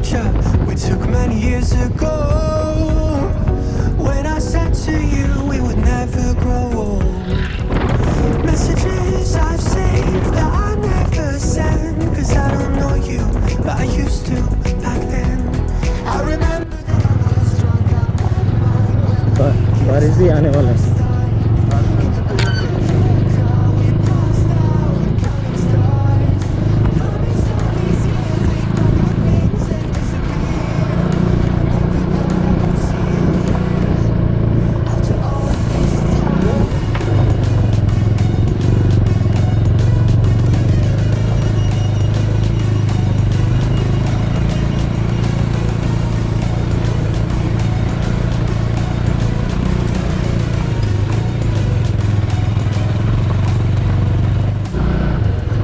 picture we took many years ago. When I said to you we would never grow old. Messages I've saved that I never send, 'cause I don't know you, but I used to back then. I remember that I was drunk out my mind. बारिश भी आने वाला है।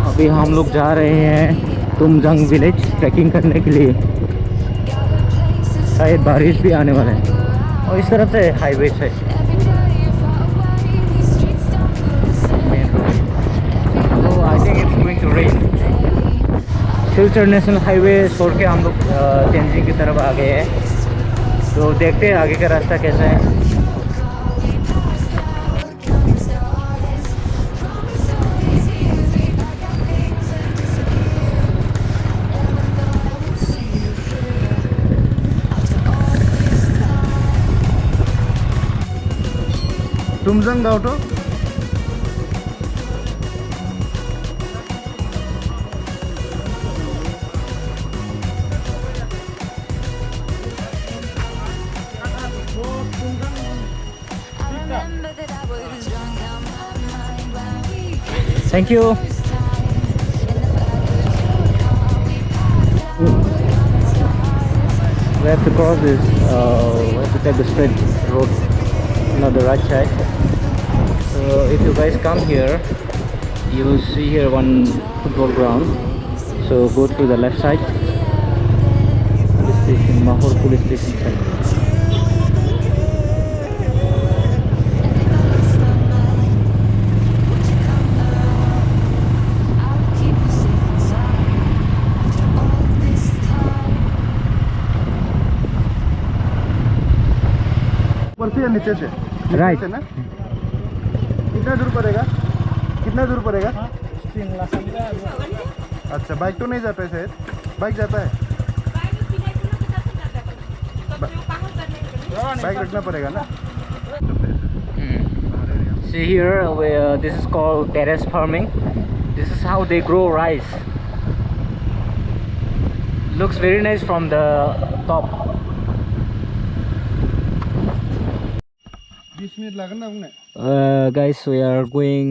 अभी हम लोग जा रहे हैं तुमजंग विलेज ट्रैकिंग करने के लिए। शायद बारिश भी आने वाला है और इस तरफ से हाईवे से तो I think it's going to rain. Silchar national highway छोड़ के हम लोग तेंजिंग की तरफ आ गए हैं, तो देखते हैं आगे का रास्ता कैसा है। तुमजंग गाउटो Thank you. We have to cross this. We have to take the straight road, not the right side. So if you guys come here, you will see here one football ground. So go to the left side. Police station, Mahur Police Station side. ऊपर से या नीचे से? Right. से ना? कितना दूर पड़ेगा? कितना दूर पड़ेगा? अच्छा, बाइक तो नहीं जाता है शायद? बाइक जाता है? बाइक रखना पड़ेगा ना? See here, where this is called terrace farming. This is how they grow rice. Looks very nice from the top. 20 minute लगना उन्हें। Guys, we are going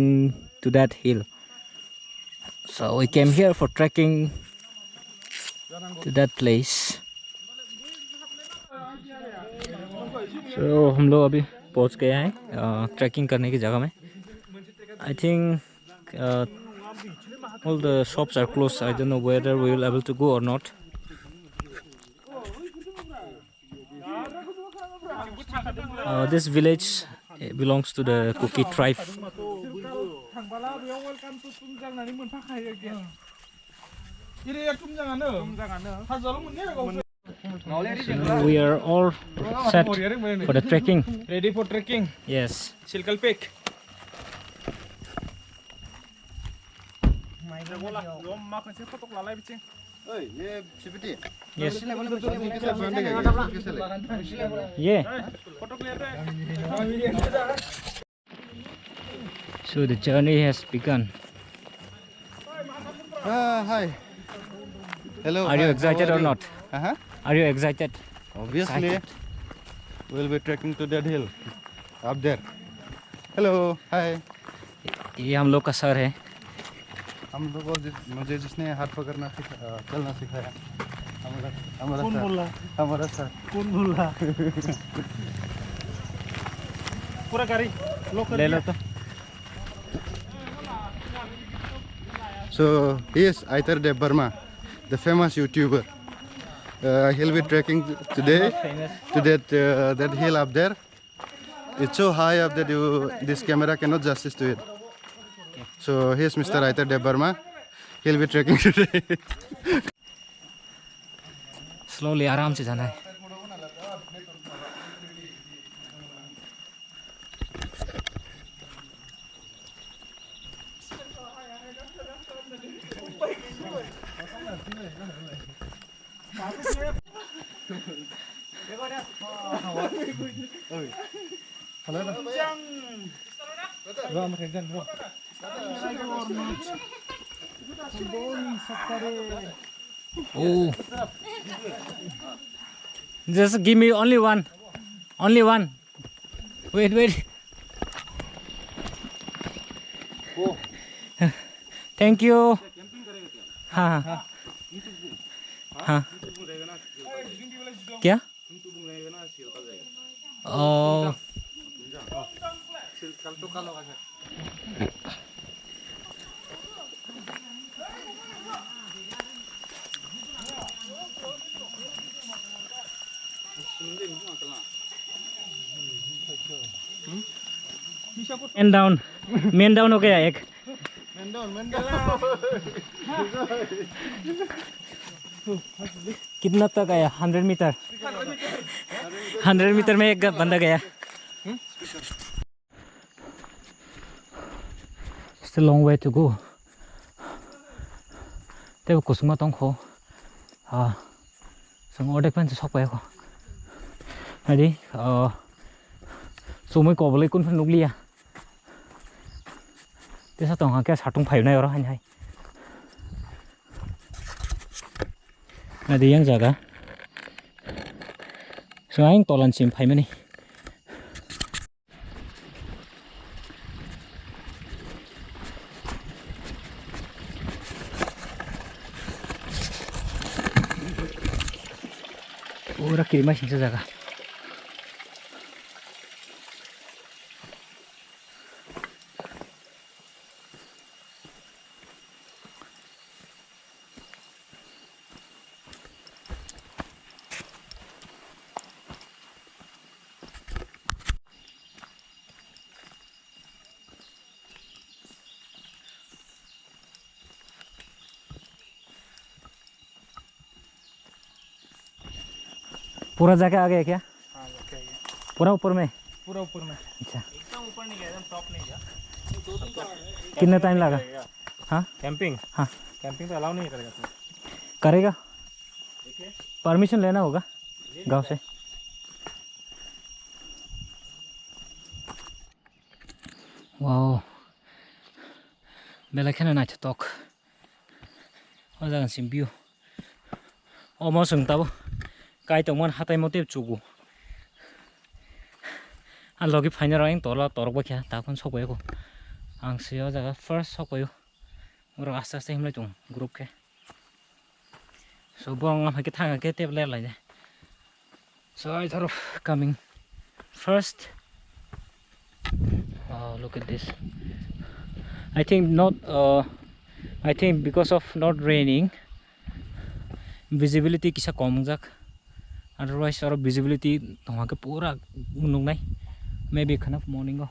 to that hill. So we came here for trekking to that place. So हम लोग अभी पहुंच गए हैं trekking करने की जगह में। I think all the shops are closed. I don't know whether we will able to go or not. This village belongs to the Kuki tribe. So we are all set for the trekking. Ready for trekking? Yes. Silkal Peak. Yes. Yeah. So the journey has begun. Hi. Hello. Are you excited or not? Uh-huh. Are you excited? Obviously. We'll be trekking to that hill. Up there. Hello. Hi. ये हम लोग का sir है। हम लोग को मुझे जिसने हाथ पकड़ना चलना सिखाया हमारा सर कौन बोल रहा? पूरा गाड़ी ले लो तो। So he is Aitar Dev Burma, the famous YouTuber. He'll be trekking today to that hill up there. It's so high up that this camera cannot justice to it. So here's Mr. Aitar Dev Burma. He'll be trekking today. Slowly आराम से जाना है. Oh, just give me only one. Only one. Wait, wait. Thank you. हाँ हाँ क्या? Oh. Main down हो गया एक. कितना तक आया? 100 मीटर. 100 मीटर में एक बंदा गया. It's a long way to go. तेरे को सुमा तंग हो. हाँ. संग और देखने से शौक पाया को. अरे सुमा को बोले कौन नुक लिया. तेरे साथ वहाँ क्या साटुंग फाइव ना यार है. Ada yang jaga. So aing tolan sim phai mani. Ora kiri masih jaga. पूरा जगह आ गया क्या? हाँ जाके आ गया. पूरा ऊपर में? पूरा ऊपर में. अच्छा. एकदम ऊपर नहीं गया, एकदम टॉप नहीं गया. कितना टाइम लगा? हाँ कैंपिंग. हाँ कैंपिंग तो अलाउ नहीं करेगा तू. करेगा. परमिशन लेना होगा गांव से. वाओ बेलाखेना नाच तक मोजां सिम भिउ. अमा सोंताबो काय तंगमोन हाथाय मते चुगु. आं लगे फाइनल आं तोला तरक क्या ताकन सकबायको. आं सिया जागा फर्स्ट सकबायो. और आस्ते आस्ते हमलाय दं ग्रुप के. So bong am ke thang ke tep le lai. So I thought of coming first. Oh, look at this. I think not I think because of not raining visibility kisa kom jak. Otherwise our visibility tong ke pura nung nai. Maybe kind of morning go.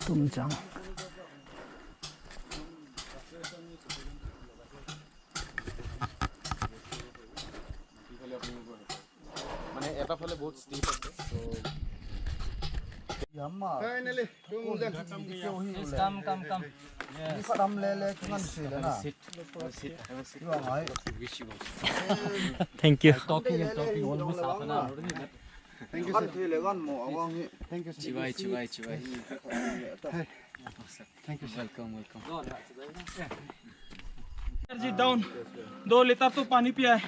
Tumjang. মানে এটা ফলে বহুত steep আছে তো ইয়াম্মা finally tumjang Come. Yes. Kadam lele kungan sila na. Sit. Thank you. Talking almost half an hour. Thank you sir. Thank you sir. Chibai. Thank you sir. Welcome. Energy down. 2 litre तो पानी पिया है.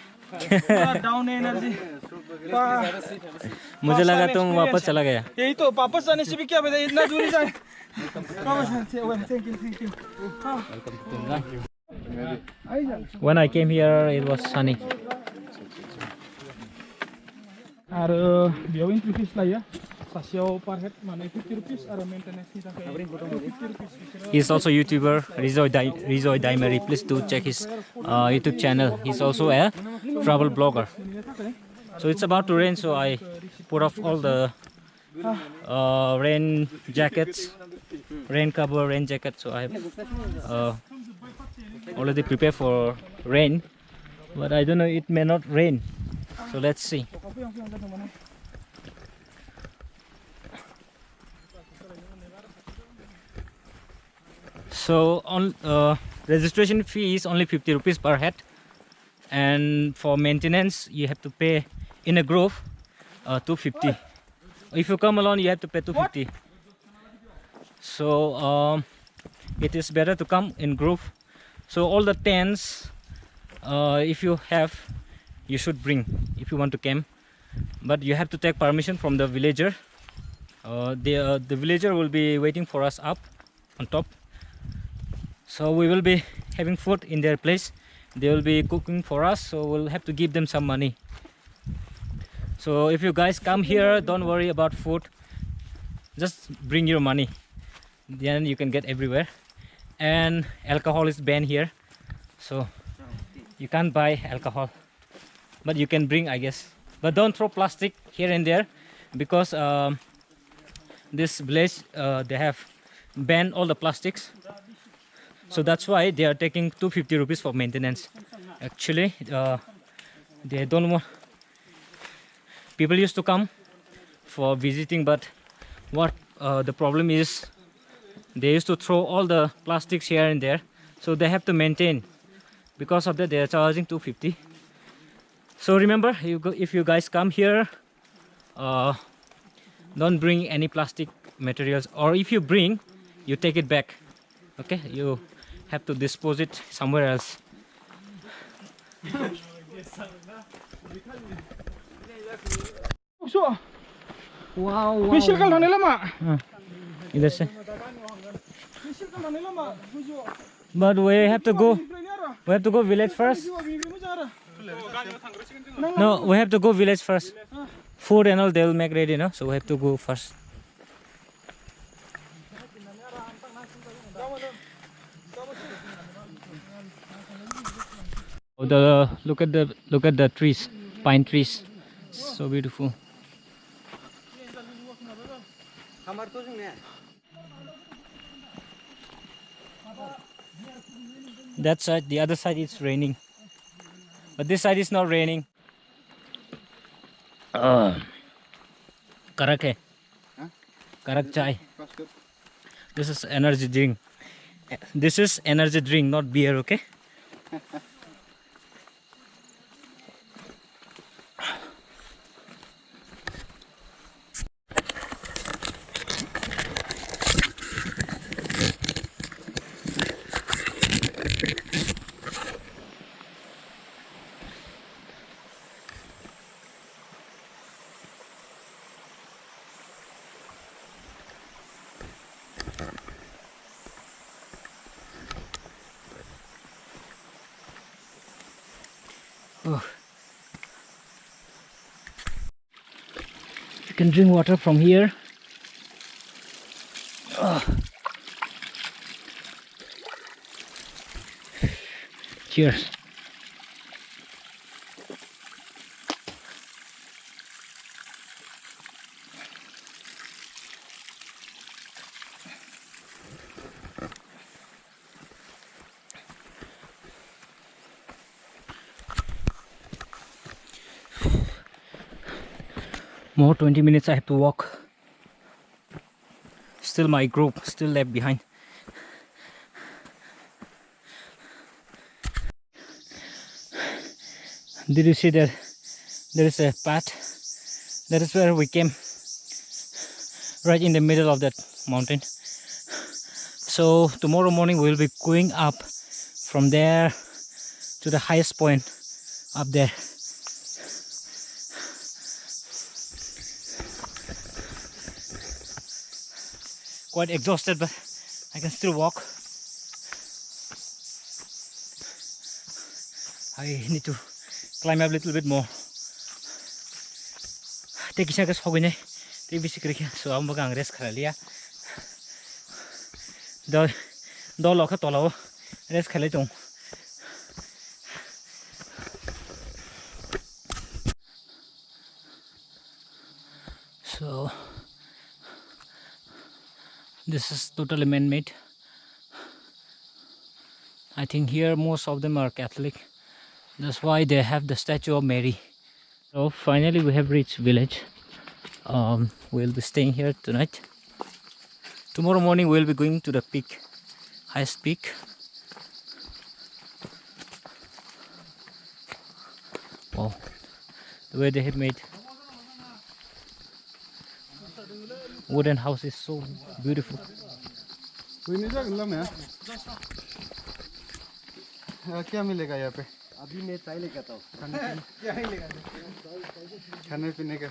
Down है energy. मुझे लगा तुम वापस चला गया. यही तो वापस जाने से भी क्या बताइए इतना दूरी जाए. Thank you. When I came here it was sunny. और बियाव 20 रुपीस लाया. सासेयाव पर हेड माने 50 रुपीस और मेंटेनेंस नि थाखाय 50 rupees. He's also YouTuber Rizoy Daimeri. Please do check his YouTube channel. He's also a travel blogger. So it's about to rain, so I put off all the rain jackets, rain cover, rain jacket. So I have already prepared for rain, but I don't know, it may not rain. So let's see. So on registration fee is only 50 rupees per head, and for maintenance you have to pay in a group 250. If you come alone you have to pay 250. So it is better to come in group. So all the tents, if you have, you should bring if you want to camp, but you have to take permission from the villager. The villager will be waiting for us up on top. So we will be having food in their place. They will be cooking for us, so we'll have to give them some money. So if you guys come here, don't worry about food, just bring your money, then you can get everywhere. And alcohol is banned here, so you can't buy alcohol, but you can bring, I guess. But don't throw plastic here and there, because this village they have banned all the plastics. So that's why they are taking 250 rupees for maintenance. Actually, they don't want. People used to come for visiting, but what the problem is, they used to throw all the plastics here and there. So they have to maintain. Because of that, they are charging 250. So remember, if you guys come here, don't bring any plastic materials, or if you bring, you take it back. Okay, you have to dispose it somewhere else. Wow, wow. Facial kal nang lama. Either say. But we have to go. We have to go village first. No, we have to go village first. Food and all they will make ready, no? So we have to go first. Oh, look at the trees, pine trees, so beautiful. That side, the other side is raining, but this side is not raining. Karak hai, karak chai. This is energy drink. This is energy drink, not beer. Okay. Oh. You can drink water from here. Oh. Cheers. More 20 minutes I have to walk. Still my group still left behind. Did you see that there is a path? That is where we came, right in the middle of that mountain. So tomorrow morning we will be going up from there to the highest point up there. Quite exhausted, but I can still walk. I need to climb up a little bit more. Take a second, so I'm going to rest. So This is totally man-made. I think here most of them are Catholic. That's why they have the statue of Mary. So finally we have reached village. We'll be staying here tonight. Tomorrow morning we'll be going to the peak, highest peak. Wow, the way they have made wooden house is so beautiful. क्या मिलेगा यहाँ पे? अभी मैं चाय लेके आता हूँ। खाने पीने का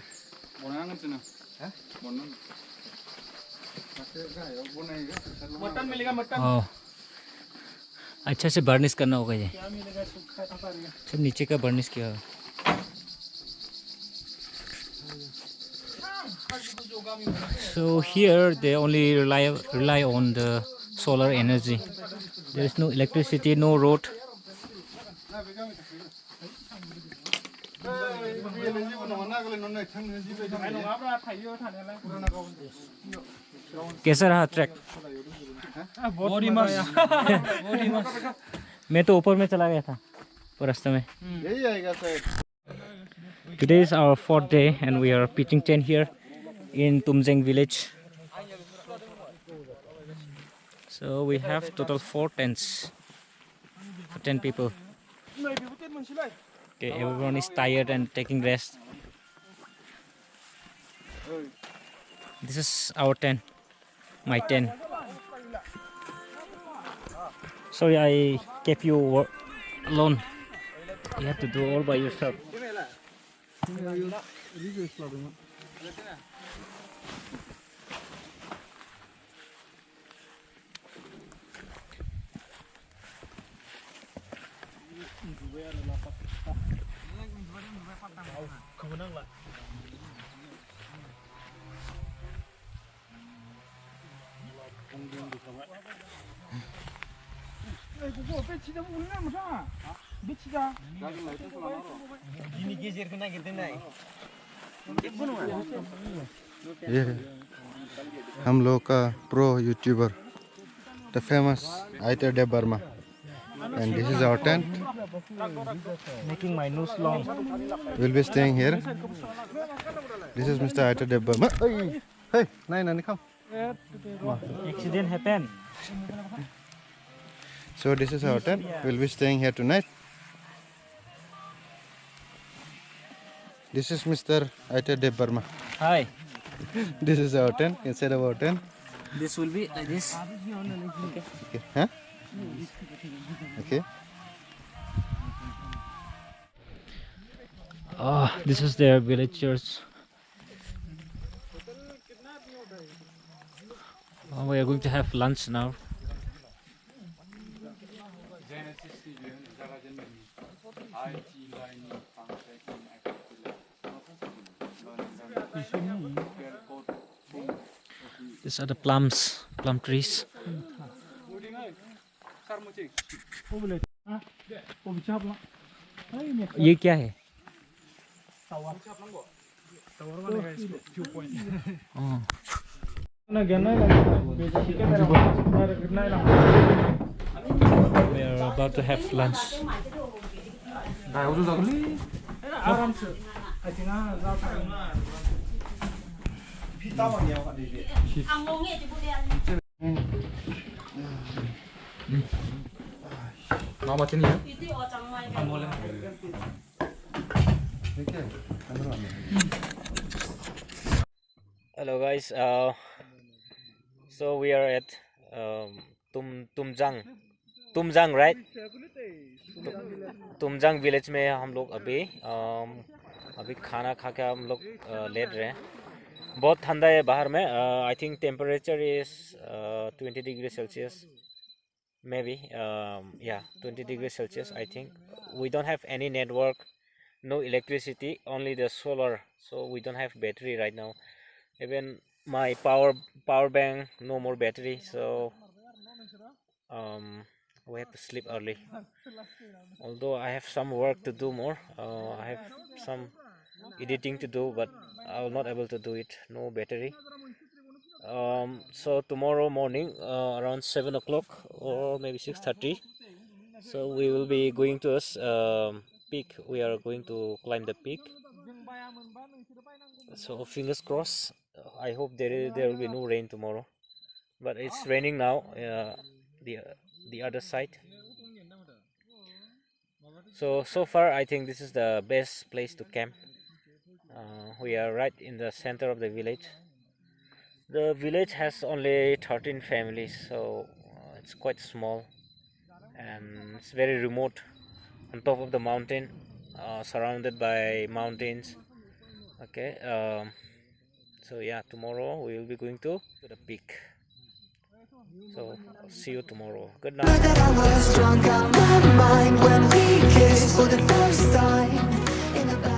मटन मिलेगा मटन। Oh, अच्छा से बर्निश करना होगा ये। क्या मिलेगा सूखा खाता रहेगा। सब नीचे का बर्निश किया है। So here they only rely on the solar energy. There is no electricity, no road. कैसा रहा ट्रैक? बहुत मस्त। मैं तो ऊपर में चला गया था रास्ते में। यही आएगा शायद। Today is our 4th day and we are pitching tent here in Tumjang village. So we have total 4 tents for 10 people. Okay, everyone is tired and taking rest. This is our tent, my tent. Sorry, I kept you alone. You have to do all by yourself. ये हम लोग का pro YouTuber the famous आइटर Debbarma and this is our tent. Making my nose long. We'll be staying here. This is Mr. Aiter de Burma. Hey, Nani, come. Accident happened. So this is our tent. We'll be staying here tonight. This is Mr. Aiter de Burma. Hi. This is our tent. Inside of our tent. This will be like this. Okay. Huh? Okay. This is their village church. We are going to have lunch now. These are the plum trees. ये क्या है? We are about to have lunch. Hello guys, so we are at Tumjang, right? Tumjang village में हम लोग अभी खाना खा के हम लोग लेट रहे हैं। बहुत ठंडा है बाहर में। I think temperature is 20 degrees Celsius, maybe. Yeah, 20 degrees Celsius. I think we don't have any network, no electricity, only the solar. So we don't have battery right now. Even my power bank, no more battery. So we have to sleep early. Although I have some work to do more. I have some editing to do, but I will not able to do it. No battery. So tomorrow morning around 7 o'clock or maybe 6:30, so we will be going to a peak. We are going to climb the peak. So fingers crossed. I hope there will be no rain tomorrow, but it's raining now. The other side. So far I think this is the best place to camp. We are right in the center of the village. The village has only 13 families, so it's quite small and it's very remote, on top of the mountain, surrounded by mountains. Okay, so yeah, tomorrow we will be going to the peak. So see you tomorrow. Good night. That I was drunk out my mind when we kissed for the first time in the back.